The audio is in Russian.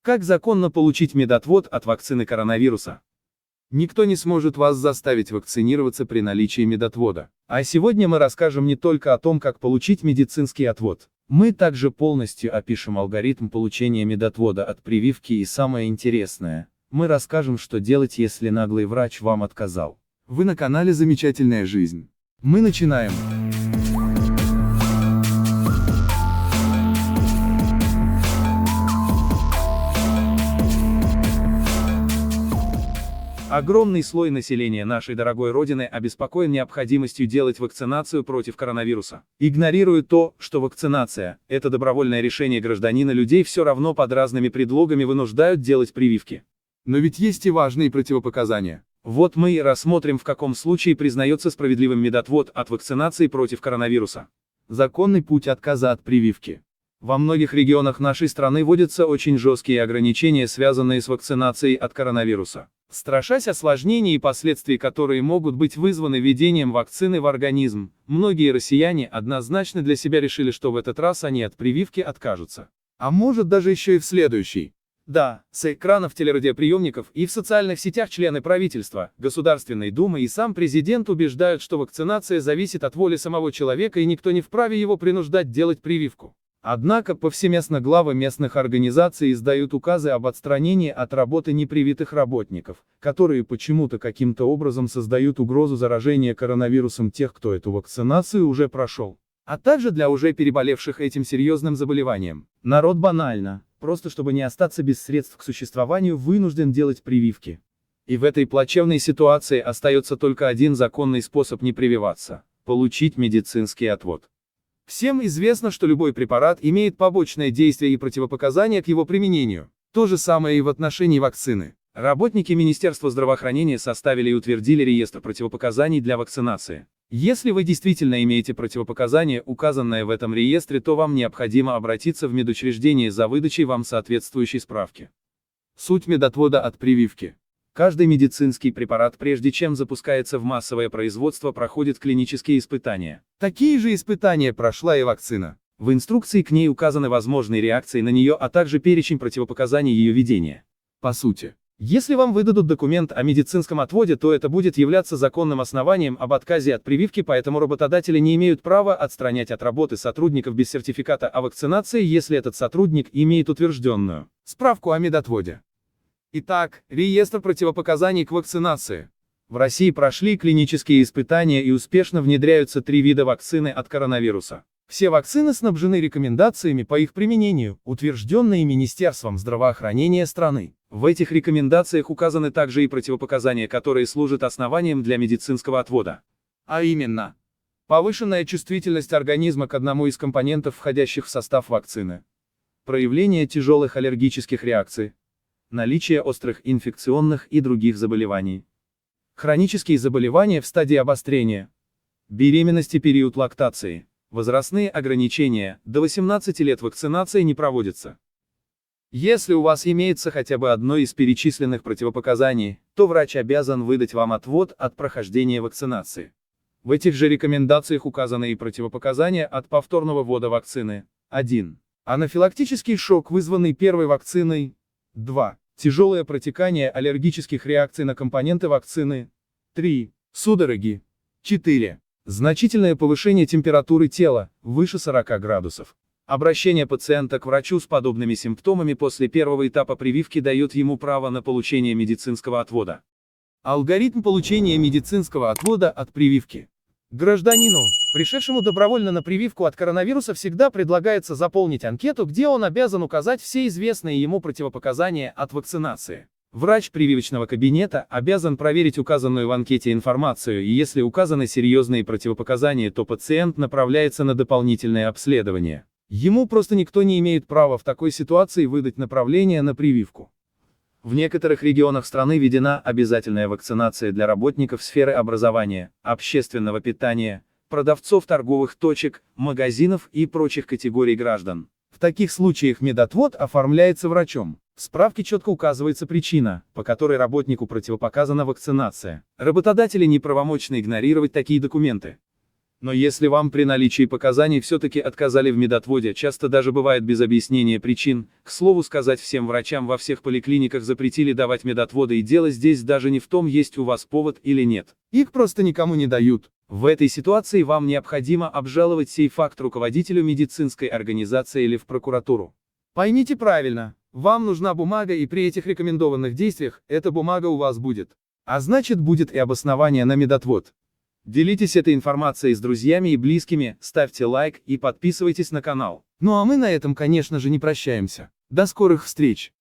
Как законно получить медотвод от вакцины коронавируса? Никто не сможет вас заставить вакцинироваться при наличии медотвода. А сегодня мы расскажем не только о том, как получить медицинский отвод. Мы также полностью опишем алгоритм получения медотвода от прививки и самое интересное, мы расскажем, что делать, если наглый врач вам отказал. Вы на канале «Замечательная жизнь». Мы начинаем. Огромный слой населения нашей дорогой Родины обеспокоен необходимостью делать вакцинацию против коронавируса. Игнорируя то, что вакцинация – это добровольное решение гражданина, людей все равно под разными предлогами вынуждают делать прививки. Но ведь есть и важные противопоказания. Вот мы и рассмотрим, в каком случае признается справедливым медотвод от вакцинации против коронавируса. Законный путь отказа от прививки. Во многих регионах нашей страны вводятся очень жесткие ограничения, связанные с вакцинацией от коронавируса. Страшась осложнений и последствий, которые могут быть вызваны введением вакцины в организм, многие россияне однозначно для себя решили, что в этот раз они от прививки откажутся. А может даже еще и в следующий. Да, с экранов телерадиоприемников и в социальных сетях члены правительства, Государственной Думы и сам президент убеждают, что вакцинация зависит от воли самого человека и никто не вправе его принуждать делать прививку. Однако повсеместно главы местных организаций издают указы об отстранении от работы непривитых работников, которые почему-то каким-то образом создают угрозу заражения коронавирусом тех, кто эту вакцинацию уже прошел, а также для уже переболевших этим серьезным заболеванием. Народ банально, просто чтобы не остаться без средств к существованию, вынужден делать прививки. И в этой плачевной ситуации остается только один законный способ не прививаться – получить медицинский отвод. Всем известно, что любой препарат имеет побочное действие и противопоказания к его применению. То же самое и в отношении вакцины. Работники Министерства здравоохранения составили и утвердили реестр противопоказаний для вакцинации. Если вы действительно имеете противопоказания, указанные в этом реестре, то вам необходимо обратиться в медучреждение за выдачей вам соответствующей справки. Суть медотвода от прививки. Каждый медицинский препарат, прежде чем запускается в массовое производство, проходит клинические испытания. Такие же испытания прошла и вакцина. В инструкции к ней указаны возможные реакции на нее, а также перечень противопоказаний ее ведения. По сути, если вам выдадут документ о медицинском отводе, то это будет являться законным основанием об отказе от прививки, поэтому работодатели не имеют права отстранять от работы сотрудников без сертификата о вакцинации, если этот сотрудник имеет утвержденную справку о медотводе. Итак, реестр противопоказаний к вакцинации. В России прошли клинические испытания и успешно внедряются 3 вида вакцины от коронавируса. Все вакцины снабжены рекомендациями по их применению, утвержденные Министерством здравоохранения страны. В этих рекомендациях указаны также и противопоказания, которые служат основанием для медицинского отвода. А именно, повышенная чувствительность организма к одному из компонентов, входящих в состав вакцины, проявление тяжелых аллергических реакций, наличие острых инфекционных и других заболеваний, хронические заболевания в стадии обострения, беременность и период лактации, возрастные ограничения, до 18 лет вакцинация не проводится. Если у вас имеется хотя бы одно из перечисленных противопоказаний, то врач обязан выдать вам отвод от прохождения вакцинации. В этих же рекомендациях указаны и противопоказания от повторного ввода вакцины. 1. Анафилактический шок, вызванный первой вакциной. 2. Тяжелое протекание аллергических реакций на компоненты вакцины. 3. Судороги. 4. Значительное повышение температуры тела, выше 40 градусов. Обращение пациента к врачу с подобными симптомами после первого этапа прививки дает ему право на получение медицинского отвода. Алгоритм получения медицинского отвода от прививки. Гражданину, пришедшему добровольно на прививку от коронавируса, всегда предлагается заполнить анкету, где он обязан указать все известные ему противопоказания от вакцинации. Врач прививочного кабинета обязан проверить указанную в анкете информацию, и если указаны серьезные противопоказания, то пациент направляется на дополнительное обследование. Ему просто никто не имеет права в такой ситуации выдать направление на прививку. В некоторых регионах страны введена обязательная вакцинация для работников сферы образования, общественного питания, продавцов торговых точек, магазинов и прочих категорий граждан. В таких случаях медотвод оформляется врачом. В справке четко указывается причина, по которой работнику противопоказана вакцинация. Работодатели неправомочно игнорировать такие документы. Но если вам при наличии показаний все-таки отказали в медотводе, часто даже бывает без объяснения причин, к слову сказать, всем врачам во всех поликлиниках запретили давать медотводы, и дело здесь даже не в том, есть у вас повод или нет. Их просто никому не дают. В этой ситуации вам необходимо обжаловать сей факт руководителю медицинской организации или в прокуратуру. Поймите правильно, вам нужна бумага, и при этих рекомендованных действиях эта бумага у вас будет. А значит, будет и обоснование на медотвод. Делитесь этой информацией с друзьями и близкими, ставьте лайк и подписывайтесь на канал. Ну а мы на этом, конечно же, не прощаемся. До скорых встреч!